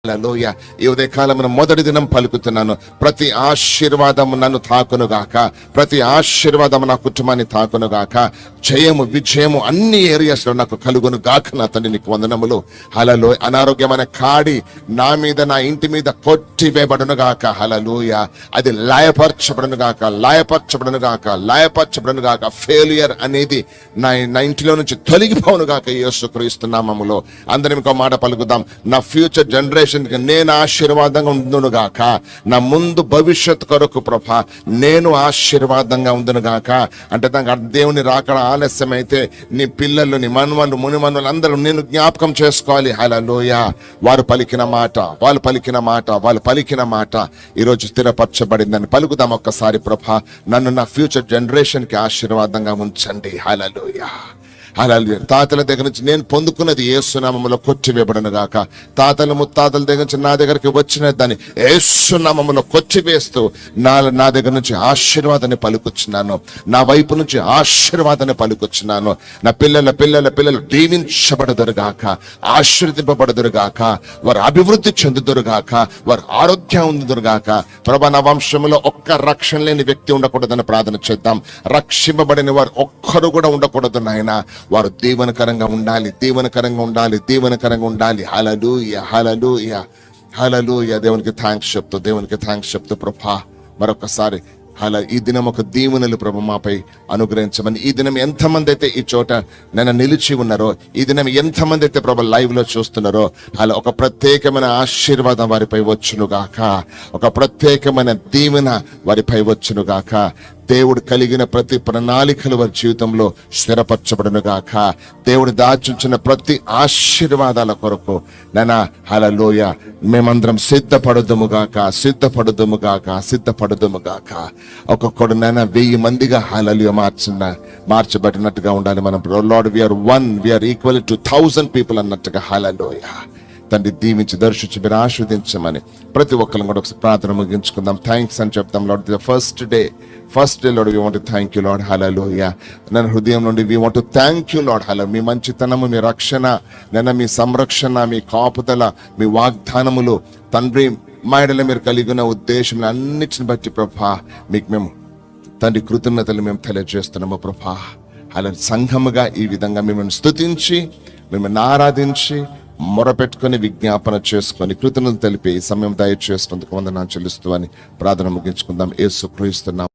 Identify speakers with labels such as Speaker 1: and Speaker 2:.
Speaker 1: హల్లెలూయా. ఈ ఉదయకాలం మొదటి దినం పలుకుతున్నాను, ప్రతి ఆశీర్వాదము నన్ను తాకునుగాక, ప్రతి ఆశీర్వాదము నా కుటుంబాన్ని తాకునుగాక, జయము విజయము అన్ని ఏరియాస్ లో నాకు కలుగును గాక. నా తండ్రి నీకు వందనములు. హల్లెలూయా. అనారోగ్యమైన కాడి నా మీద నా ఇంటి మీద కొట్టివేయబడును గాక. హల్లెలూయా. అది లయపరచబడును గాక, లయపరచబడును గాక, లయపరచబడును గాక. ఫెయిలియర్ అనేది నా ఇంటిలో నుంచి తొలగిపోను గాక యేసుక్రీస్తు నామములో. అందరం ఇంకో మాట పలుకుదాం. నా ఫ్యూచర్ జనరేషన్ నేను ఆశీర్వాదంగా ఉందును గాక, నా ముందు భవిష్యత్ కొరకు ప్రభా నేను ఆశీర్వాదంగా ఉందును గాక. అంటే దానికి దేవుని రాకడ ఆలస్యం అయితే నీ పిల్లలు, నీ మనుమలు, మునిమనులు అందరూ నేను జ్ఞాపకం చేసుకోవాలి. హల్లెలూయా. వారు పలికిన మాట ఈరోజు స్థిరపరచబడిందని పలుకుదాం ఒక్కసారి. ప్రభా నన్ను నా ఫ్యూచర్ జనరేషన్ కి ఆశీర్వాదంగా ఉంచండి. హల్లెలూయా. హల్లెలూయా. తాతల దగ్గర నుంచి నేను పొందుకున్నది యేసు నామములో కొట్టివేయబడును గాక. తాతల ముత్తాతల దగ్గర నుంచి నా దగ్గరికి వచ్చిన దాన్ని యేసు నామములో కొట్టివేస్తూ నా దగ్గర నుంచి ఆశీర్వాదాన్ని పలుకుచున్నాను, నా వైపు నుంచి ఆశీర్వాదాన్ని పలుకుచున్నాను. నా పిల్లలు దీవించబడదురుగాక, ఆశీర్వదింపబడదురుగాక, వారు అభివృద్ధి చెందుదురుగాక, వారు ఆరోగ్యం ఉందురుగాక. ప్రభా నా వంశంలో ఒక్క రక్షణ లేని వ్యక్తి ఉండకూడదని ప్రార్థన చేద్దాం. రక్షింపబడిన వారు ఒక్కరు కూడా ఉండకూడదు నాయన. వారు దీవెనకరంగా ఉండాలి, దీవెనకరంగా ఉండాలి, దీవెనకరంగా ఉండాలి. హల్లెలూయా, హల్లెలూయా, హల్లెలూయా. దేవునికి థ్యాంక్స్ చెప్తూ ప్రభా మరొకసారి ఈ దినం ఒక దీవెనలు ప్రభు మాపై అనుగ్రహించమని. ఈ దినం ఎంతమంది అయితే ఈ చోట నేను నిలిచి ఉన్నారో, ఈ దినం ఎంతమంది అయితే ప్రభు లైవ్ లో చూస్తున్నారో, అలా ఒక ప్రత్యేకమైన ఆశీర్వాదం వారిపై వచ్చునుగాక, ఒక ప్రత్యేకమైన దీవెన వారిపై వచ్చునుగాక. దేవుడు కలిగిన ప్రతి ప్రణాళికలు వారి జీవితంలో స్థిరపరచబడును గాక. దేవుడు దాచుంచిన ప్రతి ఆశీర్వాదాల కొరకు నాయనా హల్లెలూయా మేమందరం సిద్ధపడుదుము గాక. ఒక్కొక్కడు నాయన 1000 మందిగా హల్లెలూయా మార్చబడినట్టుగా ఉండాలి. మనం lord we are equal to 1000 people అన్నట్టుగా. హల్లెలూయా. తండ్రి దీవించి దర్శించి మీరు ఆశీర్వదించమని ప్రతి ఒక్కరిని కూడా ఒకసారి ప్రార్థన ముగించుకుందాం. థ్యాంక్స్ అని చెప్తాం. Lord the first day lord we want to thank you lord. Hallelujah. నన్ను హృదయం నుండి we want to thank you lord. Hallelujah. మీ మంచితనము, మీ రక్షణ, మీ సంరక్షణ, మీ కాపుదల, మీ వాగ్దానములు తండ్రి మా ఎడల మీరు కలిగిన ఉద్దేశం అన్నిటిని బట్టి ప్రభా మీకు మేము తండ్రి కృతజ్ఞతలు మేము తెలియజేస్తున్నాము ప్రభా. అలా సంఘముగా ఈ విధంగా మిమ్మల్ని స్తుతించి, మిమ్మల్ని ఆరాధించి, మొరపెట్టుకొని, విజ్ఞాపన చేసుకొని, కృతజ్ఞతలు తెలిపి ఈ సమయం దయచేసినందుకు వందనాలు చెల్లిస్తూ అని ప్రార్థన ముగించుకుందాం. యేసుక్రీస్తు నామములో.